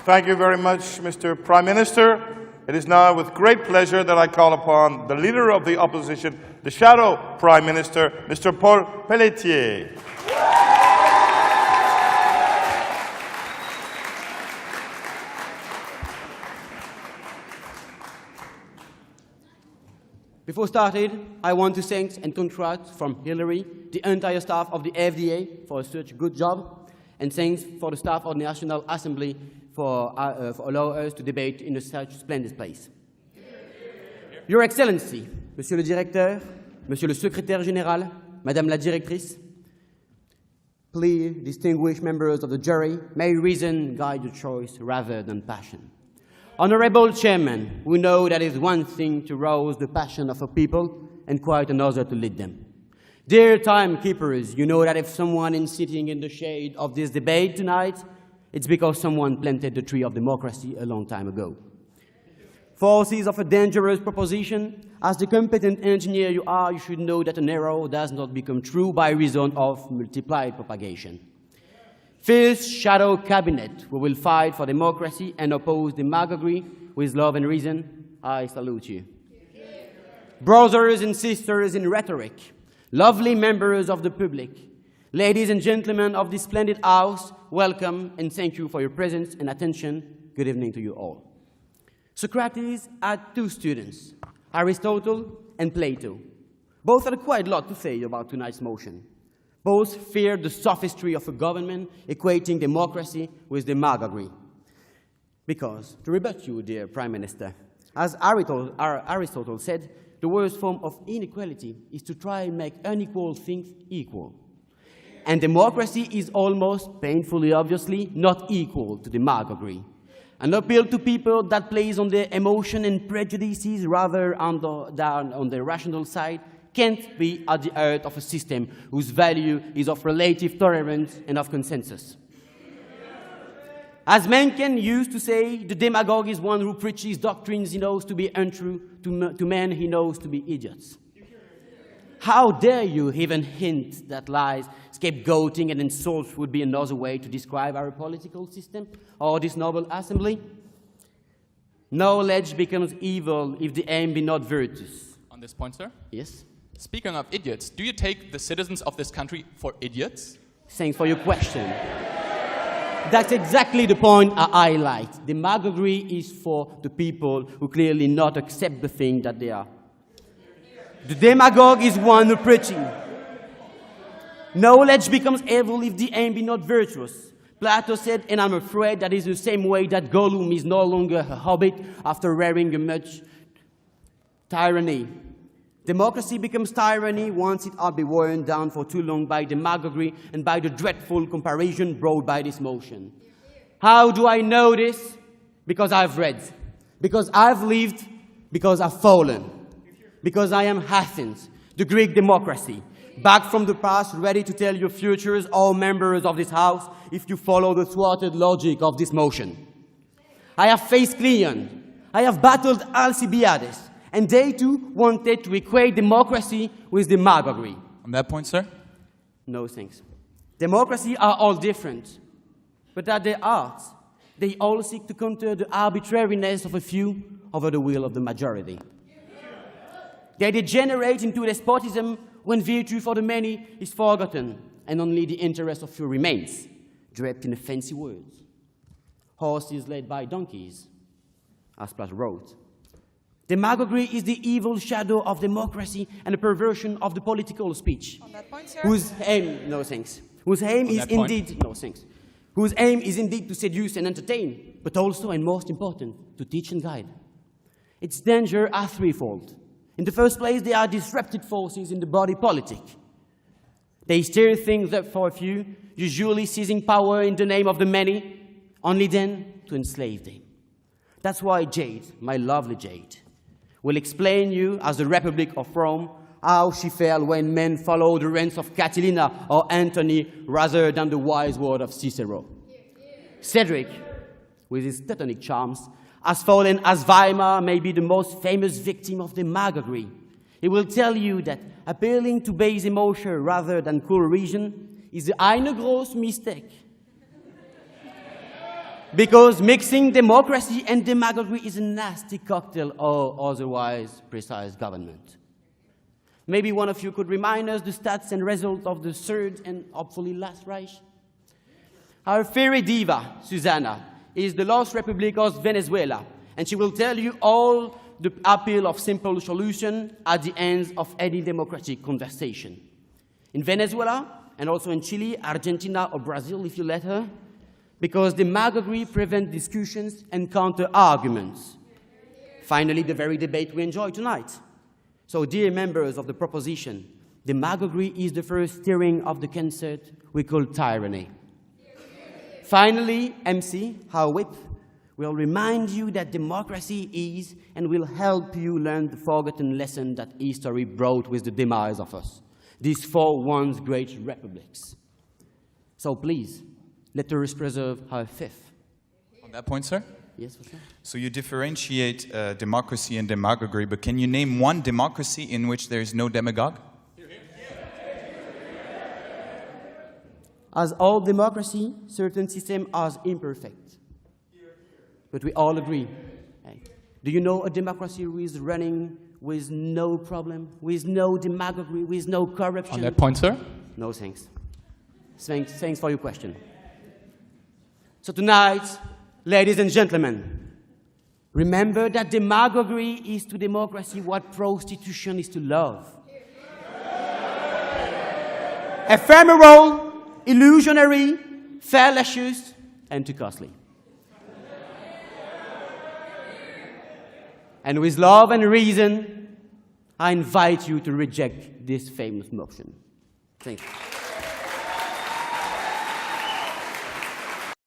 Thank you very much, Mr. Prime Minister. It is now with great pleasure that I call upon the Leader of the Opposition, the Shadow Prime Minister, Mr. Paul Pelletier. Before starting, I want to thank and congratulate from ILERI the entire staff of the FDA for such a good job, and thanks for the staff of the National Assembly for allowing us to debate in such splendid place. Your Excellency, Monsieur le Directeur, Monsieur le Secrétaire Général, Madame la Directrice, please, distinguished members of the jury, may reason guide your choice rather than passion. Honorable Chairman, we know that it's one thing to rouse the passion of a people and quite another to lead them. Dear timekeepers, you know that if someone is sitting in the shade of this debate tonight, it's because someone planted the tree of democracy a long time ago. Forces of a dangerous proposition, as the competent engineer you are, you should know that an arrow does not become true by reason of multiplied propagation. First, shadow cabinet, we will fight for democracy and oppose demagoguery with love and reason. I salute you. Brothers and sisters in rhetoric, lovely members of the public, ladies and gentlemen of this splendid house, welcome and thank you for your presence and attention. Good evening to you all. Socrates had two students, Aristotle and Plato. Both had quite a lot to say about tonight's motion. Both feared the sophistry of a government equating democracy with demagoguery. Because, to rebut you, dear Prime Minister, as Aristotle said, the worst form of inequality is to try and make unequal things equal. And democracy is almost, painfully obviously, not equal to demagoguery. An appeal to people that plays on their emotion and prejudices rather than on the rational side can't be at the heart of a system whose value is of relative tolerance and of consensus. As Mencken used to say, the demagogue is one who preaches doctrines he knows to be untrue to men he knows to be idiots. How dare you even hint that lies, scapegoating, and insults would be another way to describe our political system or this noble assembly? Knowledge becomes evil if the aim be not virtuous. On this point, sir? Yes? Speaking of idiots, do you take the citizens of this country for idiots? Thanks for your question. That's exactly the point I highlight. Demagoguery is for the people who clearly not accept the thing that they are. The demagogue is one who preaching. Knowledge becomes evil if the aim be not virtuous. Plato said, and I'm afraid that is the same way that Gollum is no longer a hobbit after wearing a much tyranny. Democracy becomes tyranny once it has been worn down for too long by demagoguery and by the dreadful comparison brought by this motion. How do I know this? Because I've read, because I've lived, because I've fallen, because I am Athens, the Greek democracy, back from the past, ready to tell your futures, all members of this house, if you follow the thwarted logic of this motion. I have faced Cleon, I have battled Alcibiades, and they too wanted to equate democracy with demagoguery. On that point, sir? No thanks. Democracy are all different, but at their heart, they all seek to counter the arbitrariness of a few over the will of the majority. They degenerate into despotism when virtue for the many is forgotten and only the interest of few remains, draped in fancy words. Horses led by donkeys, as Plato wrote. Demagoguery is the evil shadow of democracy and a perversion of the political speech. On that point, sir? Whose aim, no thanks. Whose aim is indeed, no thanks. Whose aim is indeed to seduce and entertain, but also, and most important, to teach and guide. Its danger are threefold. In the first place, they are disruptive forces in the body politic. They stir things up for a few, usually seizing power in the name of the many, only then to enslave them. That's why Jade, my lovely Jade, will explain you, as the Republic of Rome, how she fell when men followed the reigns of Catilina or Antony rather than the wise word of Cicero. Cedric, with his Teutonic charms, has fallen as Weimar may be the most famous victim of demagoguery. He will tell you that appealing to base emotion rather than cool reason is eine grosse mistake. Because mixing democracy and demagoguery is a nasty cocktail or otherwise precise government. Maybe one of you could remind us the stats and results of the third and hopefully last Reich. Our fairy diva, Susanna, is the Lost Republic of Venezuela, and she will tell you all the appeal of simple solution at the end of any democratic conversation. In Venezuela, and also in Chile, Argentina, or Brazil, if you let her, because demagoguery prevents discussions and counter-arguments. Finally, the very debate we enjoy tonight. So, dear members of the proposition, demagoguery is the first steering of the concert we call tyranny. Finally, MC, our whip, will remind you that democracy is and will help you learn the forgotten lesson that history brought with the demise of us, these four once great republics. So please, let us preserve our fifth. On that point, sir? Yes, for sure. So you differentiate democracy and demagoguery, but can you name one democracy in which there is no demagogue? As all democracy, certain systems are imperfect. But we all agree. Hey, do you know a democracy who is running with no problem, with no demagoguery, with no corruption? On that point, sir? No, thanks. Thanks for your question. So tonight, ladies and gentlemen, remember that demagoguery is to democracy what prostitution is to love. Ephemeral, illusionary, fallacious, and too costly. And with love and reason, I invite you to reject this famous motion. Thank you.